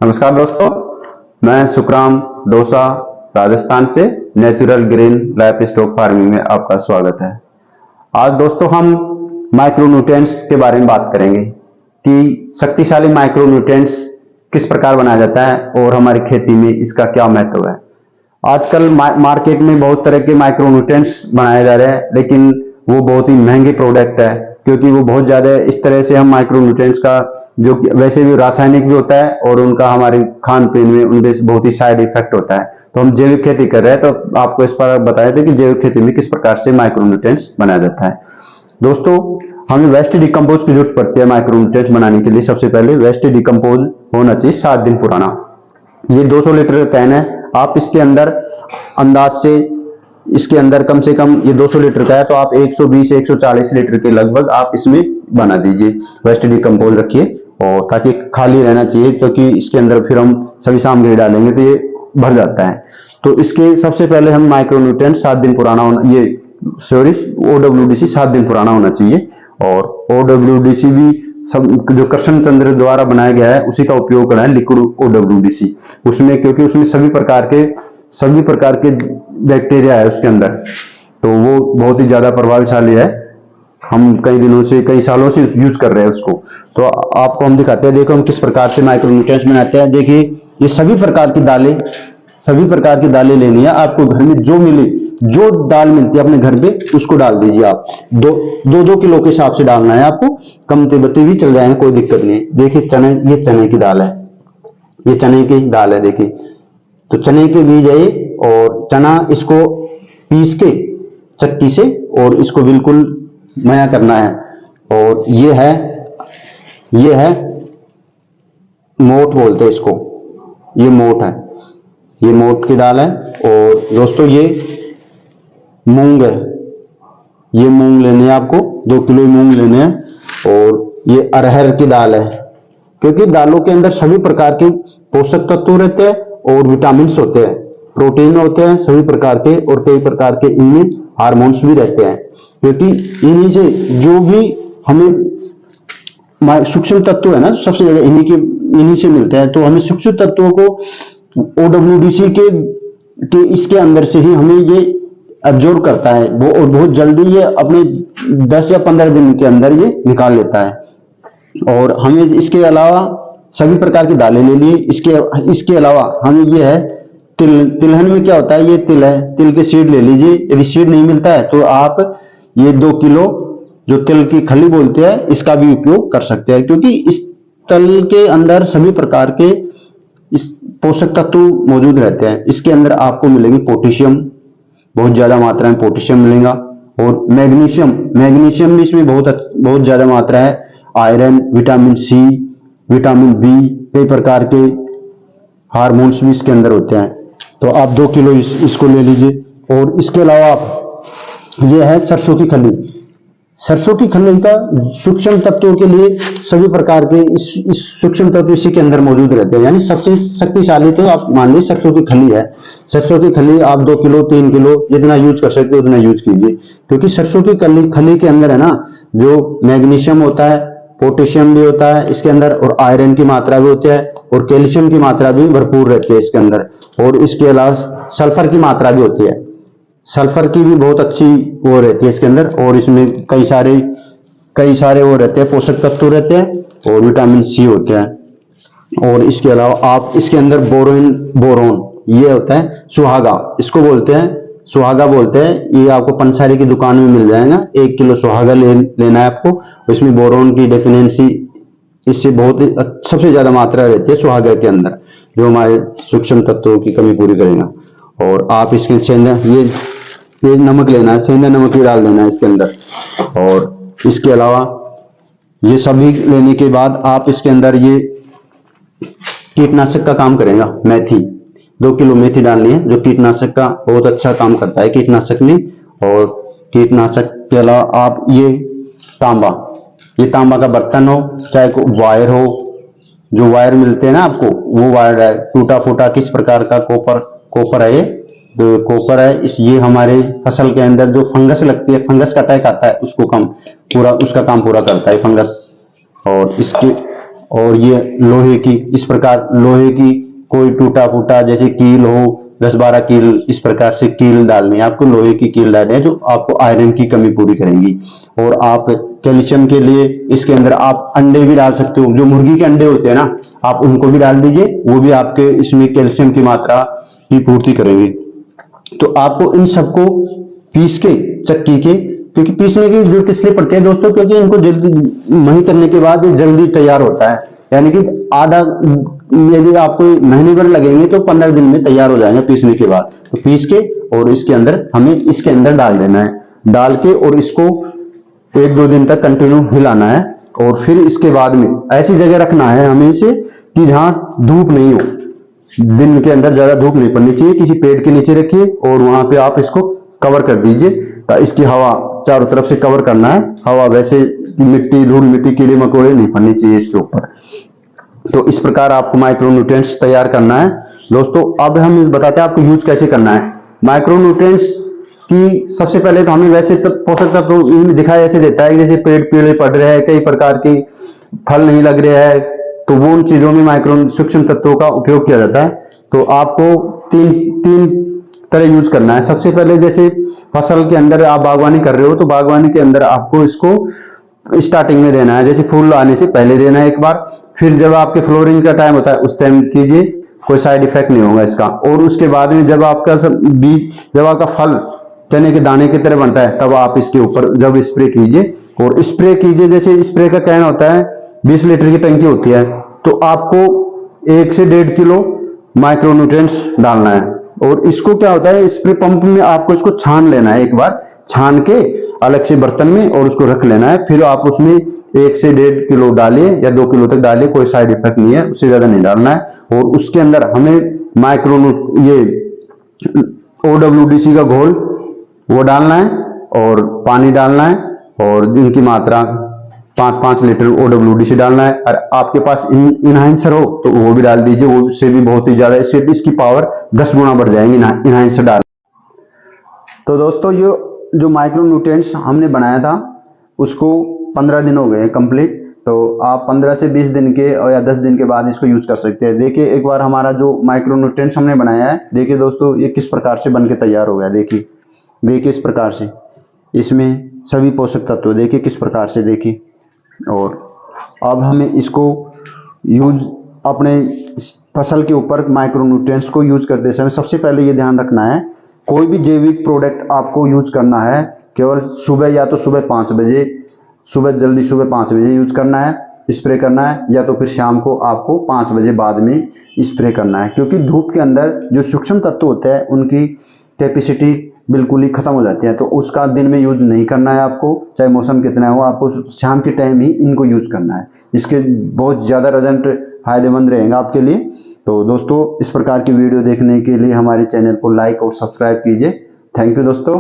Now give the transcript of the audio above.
नमस्कार दोस्तों, मैं सुखराम डोसा राजस्थान से natural green life stock farming में आपका स्वागत है। आज दोस्तों हम माइक्रोन्यूट्रिएंट्स के बारे में बात करेंगे कि शक्तिशाली माइक्रोन्यूट्रिएंट्स किस प्रकार बनाया जाता है और हमारी खेती में इसका क्या महत्व है। आजकल मार्केट में बहुत तरह के माइक्रोन्यूट्रिएंट्स बनाए जा रहे हैं, लेकिन वो बहुत ही महंगे प्रोडक्ट है क्योंकि वो बहुत ज्यादा इस तरह से हम माइक्रोन्यूट्रिएंट्स का जो वैसे भी रासायनिक भी होता है और उनका हमारे खान पीन में उनके बहुत ही साइड इफेक्ट होता है। तो हम जैविक खेती कर रहे हैं, तो आपको इस पर बताए थे कि जैविक खेती में किस प्रकार से माइक्रोन्यूट्रिएंट्स बनाया जाता है। दोस्तों, हमें वेस्ट डिकम्पोज की जरूरत पड़ती है माइक्रोन्यूट्रिएंट्स बनाने के लिए। सबसे पहले वेस्ट डिकम्पोज होना चाहिए 7 दिन पुराना। ये 200 लीटर का कैन है। आप इसके अंदर अंदाज से इसके अंदर कम से कम ये 200 लीटर का है, तो आप 120 से 140 लीटर के लगभग आप इसमें बना दीजिए। वेस्ट डिकम्पोज रखिए और ताकि खाली रहना चाहिए, क्योंकि इसके अंदर फिर हम सभी सामग्री डालेंगे तो ये भर जाता है। तो इसके सबसे पहले हम माइक्रोन्यूट्रिएंट 7 दिन पुराना होना, OWDC 7 दिन पुराना होना चाहिए। और OWDC भी सब जो कृष्ण चंद्र द्वारा बनाया गया है उसी का उपयोग करना है, लिक्विड OWDC उसमें, क्योंकि उसमें सभी प्रकार के बैक्टीरिया है उसके अंदर, तो वो बहुत ही ज्यादा प्रभावशाली है। हम कई सालों से यूज कर रहे हैं उसको। तो आपको हम दिखाते हैं, देखो हम किस प्रकार से माइक्रोन्यूट्रिएंट्स बनाते हैं। देखिए, ये सभी प्रकार की दालें लेनी है आपको। घर में जो दाल मिलती है अपने घर पे उसको डाल दीजिए आप। 2 किलो के हिसाब से डालना है आपको। कम बत्ती भी चल जाएंगे, कोई दिक्कत नहीं है। देखिए ये चने की दाल है, ये चने की दाल है। देखिए, तो चने के बीज है ये, और चना इसको पीस के चक्की से और इसको बिल्कुल मया करना है। और ये है मोठ बोलते हैं इसको, ये मोठ है, ये मोठ की दाल है। और दोस्तों ये मूंग है, ये मूंग लेने हैं आपको, 2 किलो मूंग लेने हैं। और ये अरहर की दाल है, क्योंकि दालों के अंदर सभी प्रकार के पोषक तत्व रहते हैं और विटामिन होते हैं, प्रोटीन होते हैं सभी प्रकार के, और कई प्रकार के इनमें हार्मोन्स भी रहते हैं। क्योंकि इन्हीं से जो भी हमें सूक्ष्म तत्व है ना, सबसे ज्यादा इन्हीं से मिलते हैं। तो हमें सूक्ष्म तत्वों को OWDC के इसके अंदर से ही हमें ये एब्जॉर्ब करता है वो, और बहुत जल्दी ये अपने 10 या 15 दिन के अंदर ये निकाल लेता है। और हमें इसके अलावा सभी प्रकार की दालें ले लिए। इसके अलावा हमें ये है तिलहन में क्या होता है, ये तिल है, तिल के सीड ले लीजिए। यदि सीड नहीं मिलता है तो आप ये 2 किलो जो तिल की खली बोलते हैं इसका भी उपयोग कर सकते हैं, क्योंकि इस तल के अंदर सभी प्रकार के इस पोषक तत्व मौजूद रहते हैं। इसके अंदर आपको मिलेंगे पोटेशियम, बहुत ज्यादा मात्रा में पोटेशियम मिलेगा, और मैग्नीशियम भी इसमें बहुत ज्यादा मात्रा है। Iron, vitamin C, vitamin B, कई प्रकार के हार्मोन्स भी इसके अंदर होते हैं। तो आप 2 किलो इसको ले लीजिए। और इसके अलावा ये है सरसों की खली का सूक्ष्म तत्वों के लिए सभी प्रकार के इस सूक्ष्म तत्व इसी के अंदर मौजूद रहते हैं। यानी सबसे शक्तिशाली तो आप मान लीजिए सरसों की खली है। सरसों की खली आप 2 किलो 3 किलो जितना यूज कर सकते हो उतना यूज कीजिए, क्योंकि सरसों की खली के अंदर है ना, जो मैग्नीशियम होता है, पोटेशियम भी होता है इसके अंदर, और आयरन की मात्रा भी होती है, और कैल्शियम की मात्रा भी भरपूर रहती है इसके अंदर। और इसके अलावा सल्फर की मात्रा भी होती है, सल्फर की भी बहुत अच्छी वो रहती है इसके अंदर। और इसमें कई सारे वो रहते हैं, पोषक तत्व रहते हैं, और विटामिन C होते हैं। और इसके अलावा आप इसके अंदर बोरोन ये होता है, सुहागा बोलते हैं। ये आपको पंसारी की दुकान में मिल जाएगा। 1 किलो सुहागा लेना है आपको। इसमें बोरोन की डेफिशिएंसी इससे बहुत सबसे ज्यादा मात्रा रहती है सुहागा के अंदर, जो हमारे सूक्ष्म तत्वों की कमी पूरी करेगा। और आप इसके ये नमक लेना है, सेंधा नमक भी डाल देना है इसके अंदर। और इसके अलावा ये सभी लेने के बाद आप इसके अंदर ये कीटनाशक का काम करेगा। मेथी 2 किलो मेथी डालनी है, जो कीटनाशक का बहुत अच्छा काम करता है कीटनाशक में। और कीटनाशक के अलावा आप ये तांबा का बर्तन हो, चाहे वायर हो, जो वायर मिलते हैं ना आपको, वो वायर है टूटा फूटा किस प्रकार का कोपर है, ये जो कोपर है ये हमारे फसल के अंदर जो फंगस लगती है, फंगस का अटैक आता है, उसका काम पूरा करता है फंगस। और ये लोहे की, इस प्रकार लोहे की कोई टूटा फूटा जैसे कील हो 10-12 कील, इस प्रकार से कील डालनी है आपको, लोहे की कील डालनी है जो आपको आयरन की कमी पूरी करेंगी। और आप कैल्शियम के लिए इसके अंदर आप अंडे भी डाल सकते हो, जो मुर्गी के अंडे होते हैं ना, आप उनको भी डाल दीजिए, वो भी आपके इसमें कैल्शियम की मात्रा की पूर्ति करेंगे। तो आपको इन सबको पीस के चक्की के, क्योंकि पीसने की जरूरत इसलिए पड़ती है दोस्तों क्योंकि इनको जल्दी मही करने के बाद ये जल्दी तैयार होता है, यानी कि आधा, यदि आपको महीने भर लगेंगे तो 15 दिन में तैयार हो जाएंगे पीसने के बाद। तो पीस के और इसके अंदर हमें इसके अंदर डाल देना है, डाल के और इसको 1-2 दिन तक कंटिन्यू हिलाना है। और फिर इसके बाद में ऐसी जगह रखना है हमें इसे कि जहां धूप नहीं हो, दिन के अंदर ज्यादा धूप नहीं पड़नी चाहिए, किसी पेड़ के नीचे रखिए और वहां पे आप इसको कवर कर दीजिए। तो इसकी हवा चारों तरफ से कवर करना है, हवा वैसे मिट्टी, धूल मिट्टी, कीड़े मकोड़े नहीं पड़नी चाहिए इसके ऊपर। तो इस प्रकार आपको माइक्रोन्यूट्रिएंट्स तैयार करना है दोस्तों। अब हम बताते हैं आपको यूज कैसे करना है माइक्रोन्यूट्रिएंट्स की। सबसे पहले तो हमें वैसे पोषक तत्व दिखाई ऐसे देता है जैसे पेड़ पीले पड़ रहे हैं, कई प्रकार के फल नहीं लग रहे हैं, तो वो उन चीजों में माइक्रो सूक्ष्म तत्वों का उपयोग किया जाता है। तो आपको तीन तरह यूज करना है। सबसे पहले जैसे फसल के अंदर आप बागवानी कर रहे हो तो बागवानी के अंदर आपको इसको स्टार्टिंग में देना है, जैसे फूल आने से पहले देना है एक बार, फिर जब आपके फ्लोरिंग का टाइम होता है उस टाइम कीजिए, कोई साइड इफेक्ट नहीं होगा इसका। और उसके बाद में जब आपका बीज, जब आपका फल चने के दाने की तरह बनता है तब आप इसके ऊपर जब स्प्रे कीजिए, और स्प्रे कीजिए। जैसे स्प्रे का कैन होता है 20 लीटर की टंकी होती है, तो आपको 1 से 1.5 किलो माइक्रोन्यूट्रिएंट्स डालना है। और इसको क्या होता है, स्प्रे पंप में आपको इसको छान लेना है, एक बार छान के अलग से बर्तन में और उसको रख लेना है। फिर आप उसमें 1 से 1.5 किलो डालिए या 2 किलो तक डालिए, कोई साइड इफेक्ट नहीं है, उससे ज्यादा नहीं डालना है। और उसके अंदर हमें ये OWDC का घोल वो डालना है और पानी डालना है, और इनकी मात्रा 5-5 लीटर OWDC डालना है। और आपके पास इनहांसर हो तो वो भी डाल दीजिए, वो उससे भी बहुत ही ज्यादा, इससे इसकी पावर 10 गुना बढ़ जाएगी इनहांसर डाल। तो दोस्तों ये जो माइक्रोन्यूट्रिएंट्स हमने बनाया था उसको 15 दिन हो गए कंप्लीट, तो आप 15 से 20 दिन के और या 10 दिन के बाद इसको यूज कर सकते हैं। देखिए एक बार हमारा जो माइक्रोन्यूट्रिएंट्स हमने बनाया है, देखिए दोस्तों ये किस प्रकार से बन के तैयार हो गया। देखिए इस प्रकार से इसमें सभी पोषक तत्व देखिए किस प्रकार से, देखिए। और अब हमें इसको यूज अपने फसल के ऊपर माइक्रोन्यूट्रिएंट्स को यूज करते समय सबसे पहले ये ध्यान रखना है, कोई भी जैविक प्रोडक्ट आपको यूज करना है केवल सुबह, या तो सुबह 5 बजे, जल्दी सुबह 5 बजे यूज करना है, स्प्रे करना है, या तो फिर शाम को आपको 5 बजे बाद में स्प्रे करना है। क्योंकि धूप के अंदर जो सूक्ष्म तत्व होते हैं उनकी कैपेसिटी बिल्कुल ही खत्म हो जाती है, तो उसका दिन में यूज नहीं करना है आपको, चाहे मौसम कितना हो, आपको शाम के टाइम ही इनको यूज करना है। इसके बहुत ज़्यादा रिजल्ट फायदेमंद रहेगा आपके लिए। तो दोस्तों इस प्रकार की वीडियो देखने के लिए हमारे चैनल को लाइक और सब्सक्राइब कीजिए। थैंक यू दोस्तों।